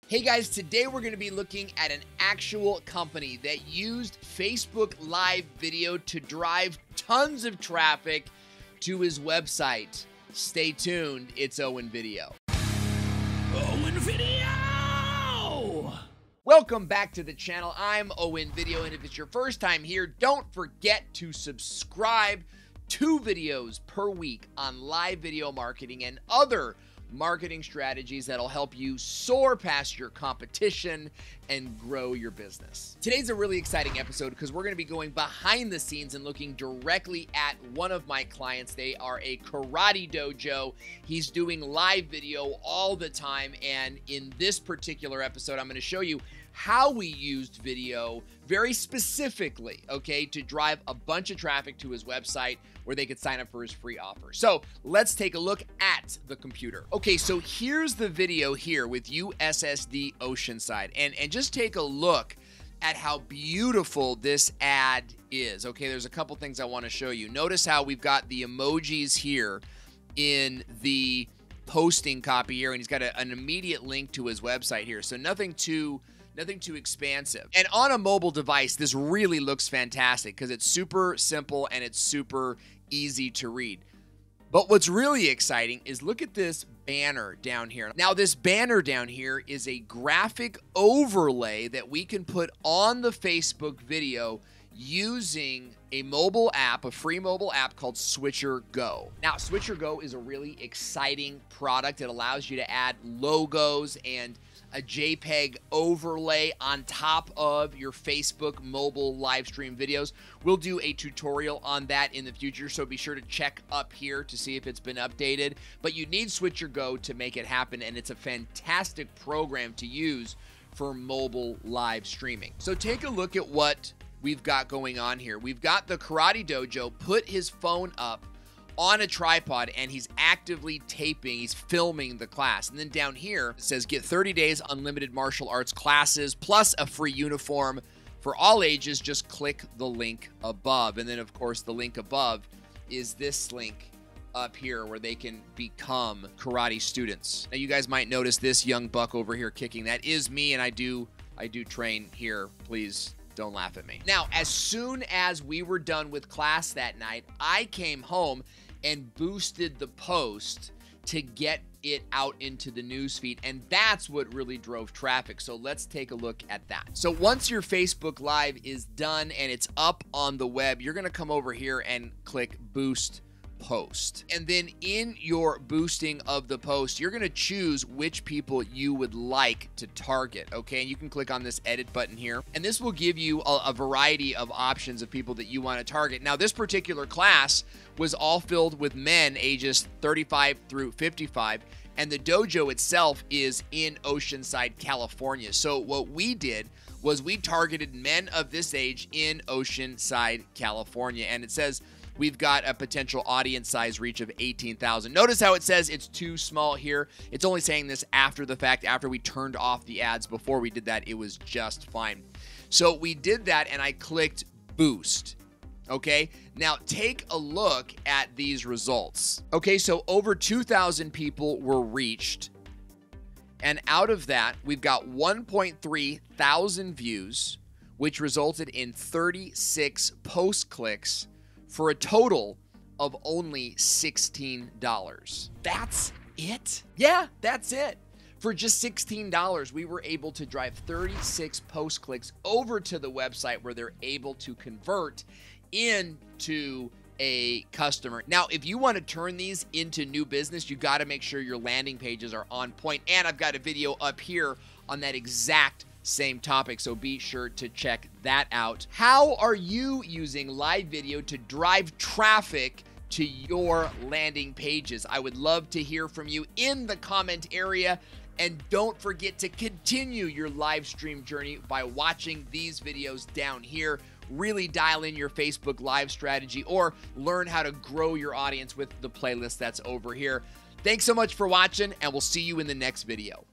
Hey guys, today we're going to be looking at an actual company that used Facebook Live video to drive tons of traffic to his website. Stay tuned, it's Owen Video. Owen Video! Welcome back to the channel. I'm Owen Video, and if it's your first time here, don't forget to subscribe. 2 videos per week on live video marketing and other marketing strategies that'll help you soar past your competition and grow your business. Today's a really exciting episode because we're going to be going behind the scenes and looking directly at one of my clients. They are a karate dojo. He's doing live video all the time, and in this particular episode, I'm going to show you how we used video very specifically, okay, to drive a bunch of traffic to his website where they could sign up for his free offer. So let's take a look at the computer. Okay, so here's the video here with USSD Oceanside, and just take a look at how beautiful this ad is. Okay, there's a couple things I want to show you. Notice how we've got the emojis here in the posting copy here, and he's got an immediate link to his website here. So nothing too expansive. And on a mobile device, this really looks fantastic because it's super simple and it's super easy to read. But what's really exciting is look at this banner down here. Now, this banner down here is a graphic overlay that we can put on the Facebook video using a mobile app, a free mobile app called Switcher Go. Now, Switcher Go is a really exciting product. It allows you to add logos and a JPEG overlay on top of your Facebook mobile live stream videos. We'll do a tutorial on that in the future, so be sure to check up here to see if it's been updated. But you need Switcher Go to make it happen, and it's a fantastic program to use for mobile live streaming. So take a look at what we've got going on here. We've got the karate dojo put his phone up on a tripod, and he's actively taping, he's filming the class. And then down here it says get 30 days unlimited martial arts classes plus a free uniform for all ages. Just click the link above. And then of course the link above is this link up here where they can become karate students. Now you guys might notice this young buck over here kicking. That is me, and I do train here. Please don't laugh at me. Now, as soon as we were done with class that night, I came home and boosted the post to get it out into the newsfeed, and that's what really drove traffic. So let's take a look at that. So once your Facebook Live is done and it's up on the web, you're gonna come over here and click Boost Post. And then in your boosting of the post, you're gonna choose which people you would like to target, okay? And you can click on this edit button here, and this will give you a variety of options of people that you want to target. Now, this particular class was all filled with men ages 35 through 55, and the dojo itself is in Oceanside, California. So what we did was we targeted men of this age in Oceanside, California, and it says we've got a potential audience size reach of 18,000. Notice how it says it's too small here. It's only saying this after the fact. After we turned off the ads, before we did that, it was just fine. So we did that, and I clicked boost. Okay, now take a look at these results. Okay, so over 2,000 people were reached. And out of that, we've got 1.3 thousand views, which resulted in 36 post clicks for a total of only $16. That's it? Yeah, that's it. For just $16, we were able to drive 36 post clicks over to the website where they're able to convert into a customer. Now, if you want to turn these into new business, you got to make sure your landing pages are on point. And I've got a video up here on that exact same topic, so be sure to check that out. How are you using live video to drive traffic to your landing pages? I would love to hear from you in the comment area. And don't forget to continue your live stream journey by watching these videos down here. Really dial in your Facebook Live strategy or learn how to grow your audience with the playlist that's over here. Thanks so much for watching, and we'll see you in the next video.